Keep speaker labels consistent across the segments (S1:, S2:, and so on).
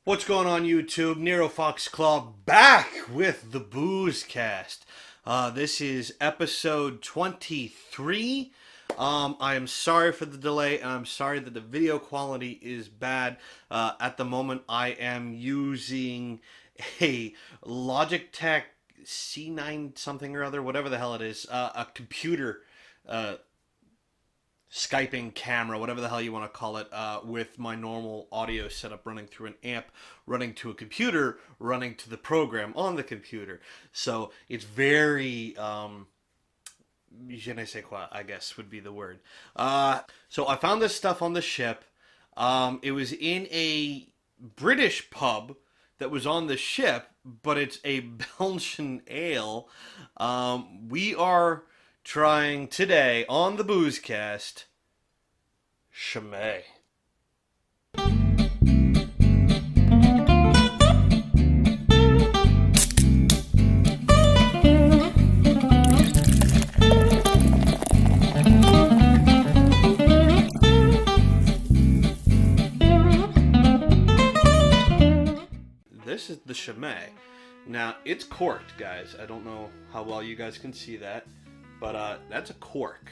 S1: What's going on YouTube? Nero Fox Claw back with the Booze Cast. This is episode 23. I am sorry for the delay, and I'm sorry that the video quality is bad. At the moment, I am using a Logitech C9 something or other, whatever the hell it is, a computer Skyping camera, whatever the hell you want to call it, with my normal audio setup running through an amp, running to a computer, running to the program on the computer. So it's very, je ne sais quoi, I guess would be the word. So I found this stuff on the ship. It was in a British pub that was on the ship, but it's a Belgian ale. We are trying today on the Booze Cast, Chimay. This is the Chimay. Now, it's corked, guys. I don't know how well you guys can see that, but that's a cork.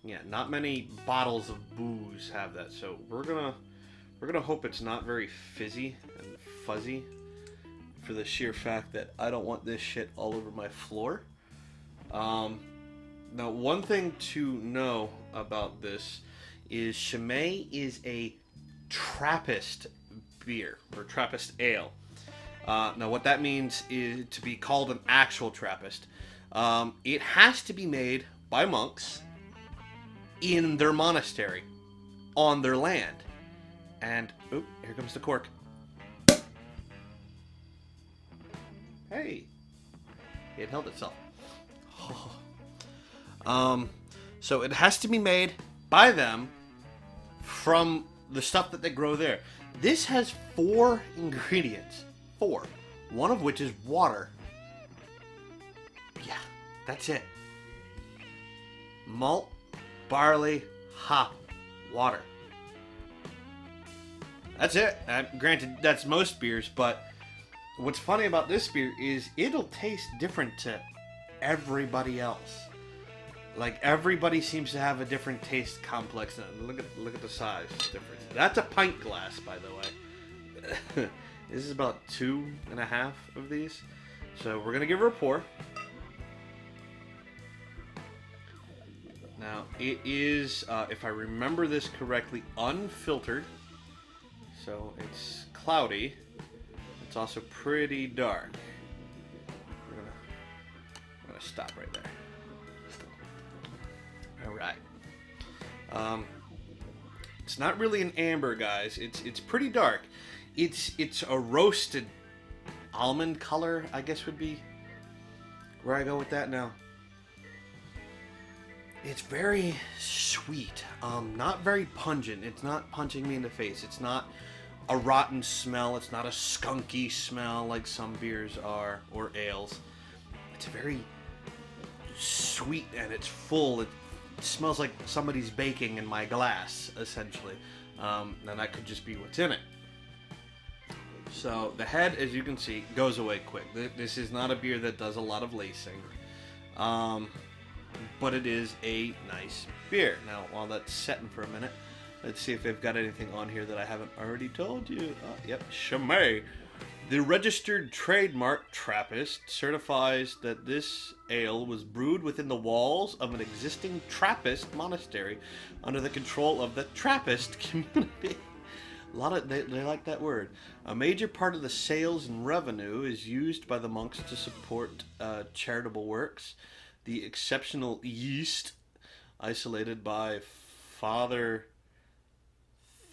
S1: Yeah, not many bottles of booze have that, so we're gonna hope it's not very fizzy and fuzzy, for the sheer fact that I don't want this shit all over my floor. Now, one thing to know about this is Chimay is a Trappist beer, or Trappist ale. Now, what that means is to be called an actual Trappist. It has to be made by monks in their monastery, on their land. And, oop, here comes the cork. Hey, it held itself. So it has to be made by them from the stuff that they grow there. This has 4 ingredients. 4. One of which is water. Yeah, that's it. Malt, barley, hop, water. That's it. Granted, that's most beers, but what's funny about this beer is it'll taste different to everybody else. Like, everybody seems to have a different taste complex. Look at the size difference. That's a pint glass, by the way. This is about 2.5 of these. So we're gonna give her a pour. Now, it is, if I remember this correctly, unfiltered. So it's cloudy. It's also pretty dark. I'm gonna stop right there. Alright. It's not really an amber, guys. It's pretty dark. It's a roasted almond color, I guess would be where I go with that now. It's very sweet, not very pungent. It's not punching me in the face. It's not a rotten smell. It's not a skunky smell like some beers are, or ales. It's very sweet and it's full. It smells like somebody's baking in my glass, essentially. And that could just be what's in it. So the head, as you can see, goes away quick. This is not a beer that does a lot of lacing. But it is a nice beer. Now, while that's setting for a minute, let's see if they've got anything on here that I haven't already told you. Yep, Chimay. The registered trademark Trappist certifies that this ale was brewed within the walls of an existing Trappist monastery under the control of the Trappist community. They like that word. A major part of the sales and revenue is used by the monks to support charitable works. The exceptional yeast, isolated by Father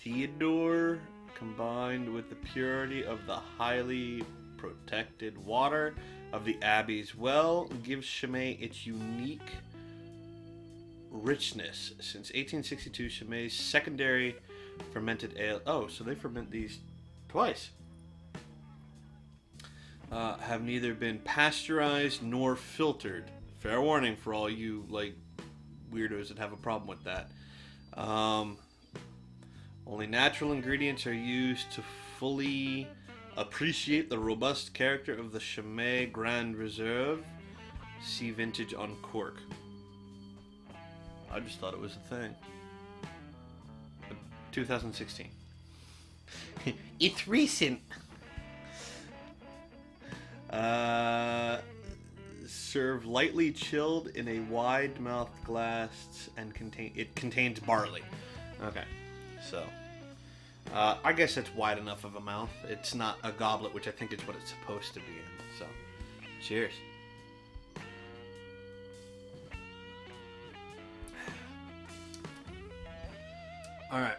S1: Theodore, combined with the purity of the highly protected water of the abbey's well, gives Chimay its unique richness. Since 1862, Chimay's secondary fermented ale... Oh, so they ferment these twice. Have neither been pasteurized nor filtered. Fair warning for all you, like, weirdos that have a problem with that. Only natural ingredients are used to fully appreciate the robust character of the Chimay Grand Reserve. See vintage on cork. I just thought it was a thing. 2016. It's recent. Serve lightly chilled in a wide-mouthed glass and contains barley. Okay, so I guess it's wide enough of a mouth. It's not a goblet, which I think is what it's supposed to be in. So, cheers. All right.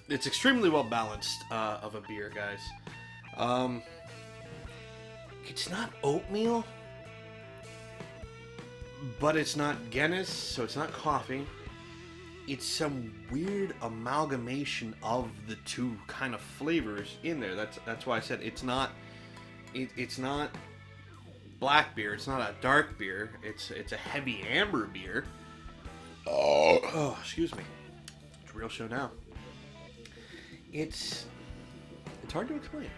S1: It's extremely well balanced of a beer, guys. It's not oatmeal, but it's not Guinness, so it's not coffee. It's some weird amalgamation of the two kind of flavors in there. That's why I said it's not. It's not black beer. It's not a dark beer. It's a heavy amber beer. Oh, excuse me. It's a real show now. It's hard to explain.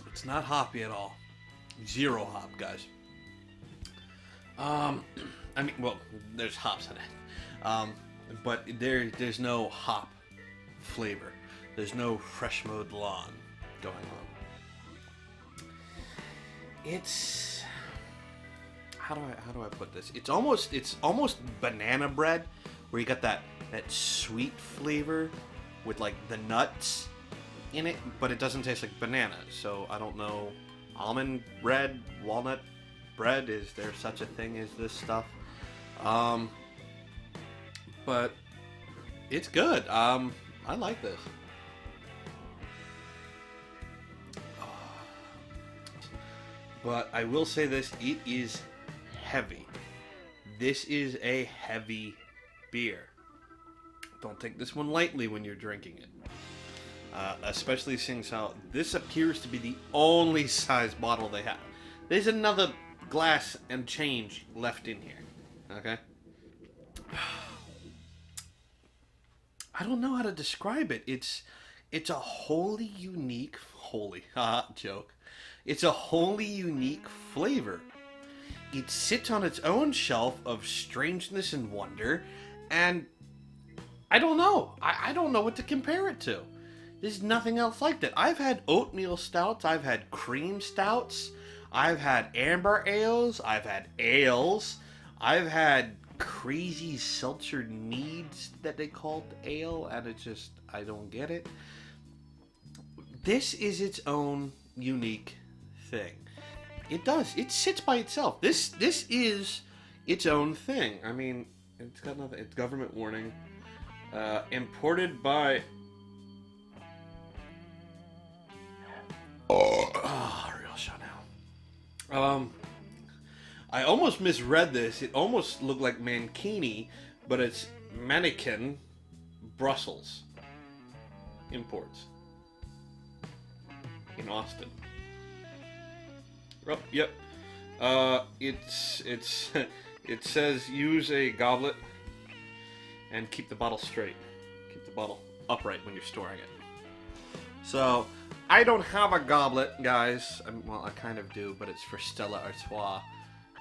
S1: It's not hoppy at all. Zero hop, guys. I mean, well, there's hops in it, but there's no hop flavor. There's no fresh mowed lawn going on. It's how do I put this? It's almost banana bread, where you got that sweet flavor with like the nuts in it, but it doesn't taste like banana. So I don't know. Almond bread, walnut bread, is there such a thing as this stuff? But it's good. I like this. But I will say this, it is heavy. This is a heavy beer. Don't take this one lightly when you're drinking it. Especially seeing how this appears to be the only size bottle they have. There's another glass and change left in here. Okay? I don't know how to describe it. It's a wholly unique, joke. It's a wholly unique flavor. It sits on its own shelf of strangeness and wonder, and I don't know. I don't know what to compare it to. There's nothing else like that. I've had oatmeal stouts. I've had cream stouts. I've had amber ales. I've had ales. I've had crazy seltzered meads that they called ale, and it's just, I don't get it. This is its own unique thing. It does. It sits by itself. This is its own thing. I mean, it's got nothing. It's government warning. Imported by... real show now. I almost misread this. It almost looked like Mankini, but it's Mannequin Brussels Imports in Austin. Oh, yep. It says use a goblet and keep the bottle straight. Keep the bottle upright when you're storing it. So, I don't have a goblet, guys. Well, I kind of do, but it's for Stella Artois,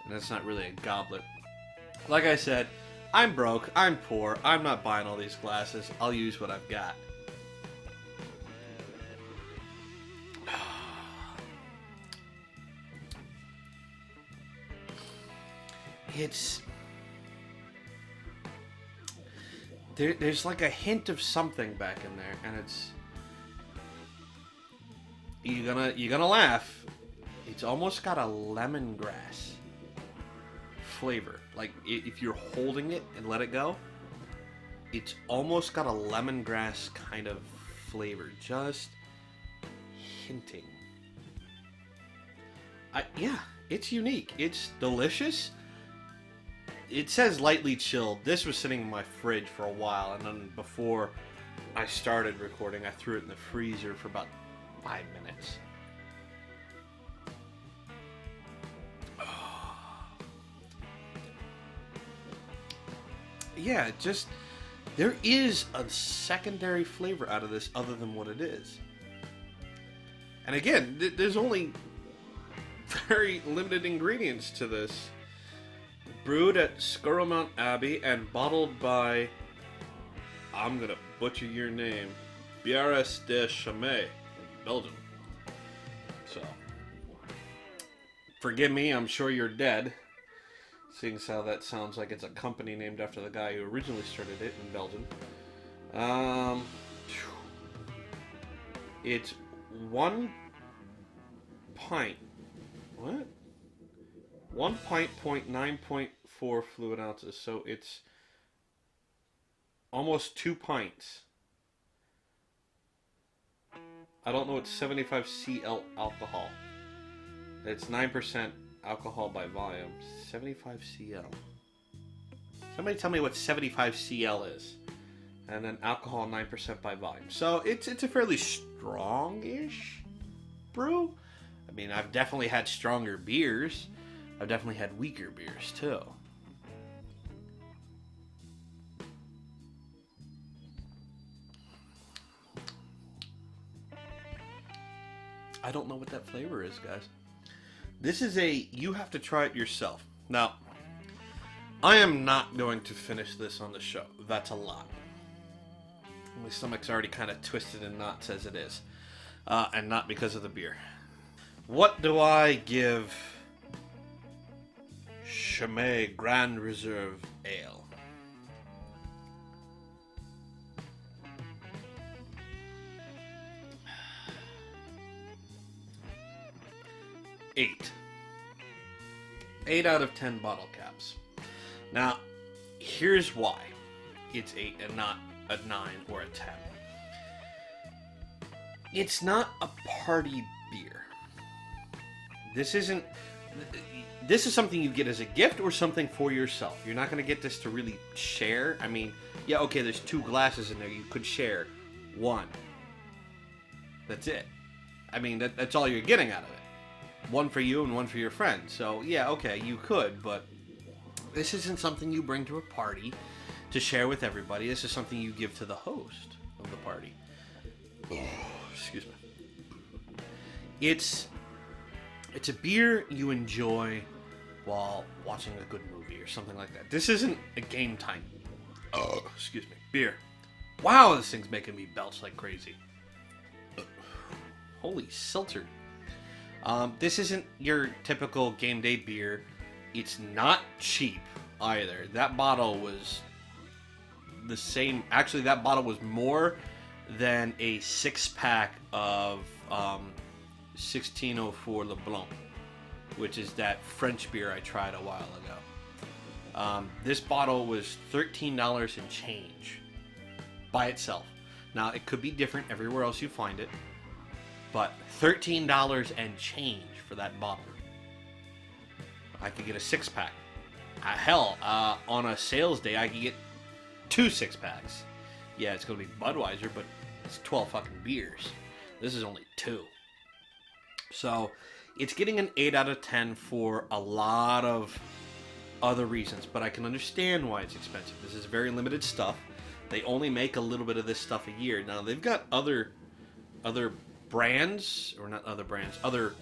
S1: and it's not really a goblet. Like I said, I'm broke, I'm poor, I'm not buying all these glasses. I'll use what I've got. There's like a hint of something back in there, and it's... You're gonna laugh. It's almost got a lemongrass flavor. Like, if you're holding it and let it go, it's almost got a lemongrass kind of flavor. Just hinting. Yeah, it's unique. It's delicious. It says lightly chilled. This was sitting in my fridge for a while, and then before I started recording, I threw it in the freezer for about 5 minutes. yeah, just there is a secondary flavor out of this other than what it is. And again, there's only very limited ingredients to this. Brewed at Scarlmount Abbey and bottled by, I'm gonna butcher your name, Biarritz de Chimay in Belgium. So, forgive me, I'm sure you're dead. Seeing as how that sounds like it's a company named after the guy who originally started it in Belgium. It's 1 pint. What? 1 pint, 9.4 fluid ounces. So it's almost 2 pints. I don't know what 75 CL alcohol. It's 9% alcohol by volume. 75 CL. Somebody tell me what 75 CL is. And then alcohol 9% by volume. So it's a fairly strong-ish brew. I mean, I've definitely had stronger beers. I've definitely had weaker beers too. I don't know what that flavor is, guys. This is you have to try it yourself. Now, I am not going to finish this on the show. That's a lot. My stomach's already kind of twisted in knots as it is. And not because of the beer. What do I give Chimay Grand Reserve Ale? Eight. 8 out of 10 bottle caps. Now, here's why it's 8 and not a 9 or a 10. It's not a party beer. This is something you get as a gift or something for yourself. You're not going to get this to really share. I mean, yeah, okay, there's 2 glasses in there. You could share 1. That's it. I mean, that's all you're getting out of it. 1 for you and 1 for your friend. So, yeah, okay, you could, but this isn't something you bring to a party to share with everybody. This is something you give to the host of the party. Oh, excuse me. It's a beer you enjoy while watching a good movie or something like that. This isn't a game time. Oh, excuse me. Beer. Wow, this thing's making me belch like crazy. Holy seltzer. This isn't your typical game day beer. It's not cheap either. That bottle was the same. Actually, that bottle was more than a 6-pack of 1604 LeBlanc, which is that French beer I tried a while ago. This bottle was $13 and change by itself. Now, it could be different everywhere else you find it, but $13 and change for that bottle. I could get a 6-pack. Hell, on a sales day, I could get 2 6-packs. Yeah, it's going to be Budweiser, but it's 12 fucking beers. This is only 2. So, it's getting an 8 out of 10 for a lot of other reasons, but I can understand why it's expensive. This is very limited stuff. They only make a little bit of this stuff a year. Now, they've got other brands, or not other brands, other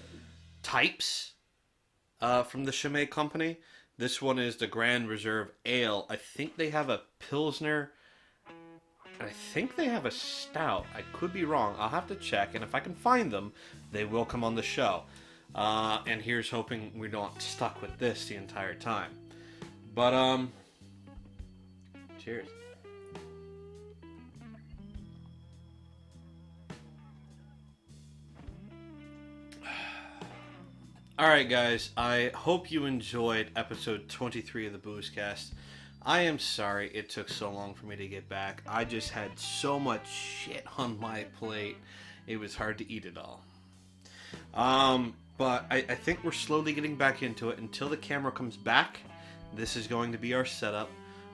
S1: types from the Chimay company. This one is the Grand Reserve Ale. I think they have a Pilsner. I think they have a Stout. I could be wrong. I'll have to check, and if I can find them, they will come on the show. And here's hoping we're not stuck with this the entire time. But, cheers. Alright guys, I hope you enjoyed episode 23 of the Boozecast. I am sorry it took so long for me to get back. I just had so much shit on my plate, it was hard to eat it all. But I think we're slowly getting back into it. Until the camera comes back, this is going to be our setup.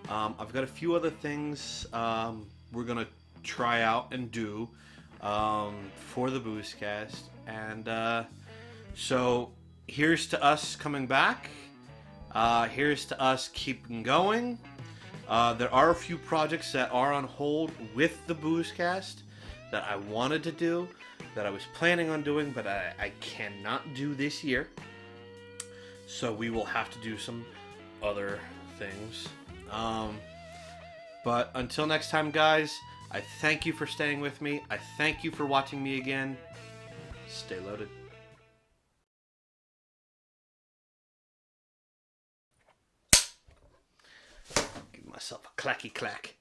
S1: I've got a few other things we're going to try out and do for the Boozecast. And so here's to us coming back. Here's to us keeping going. There are a few projects that are on hold with the Boozecast that I wanted to do, that I was planning on doing, but I cannot do this year. So we will have to do some other things. But until next time, guys, I thank you for staying with me. I thank you for watching me again. Stay loaded. Give myself a clacky clack.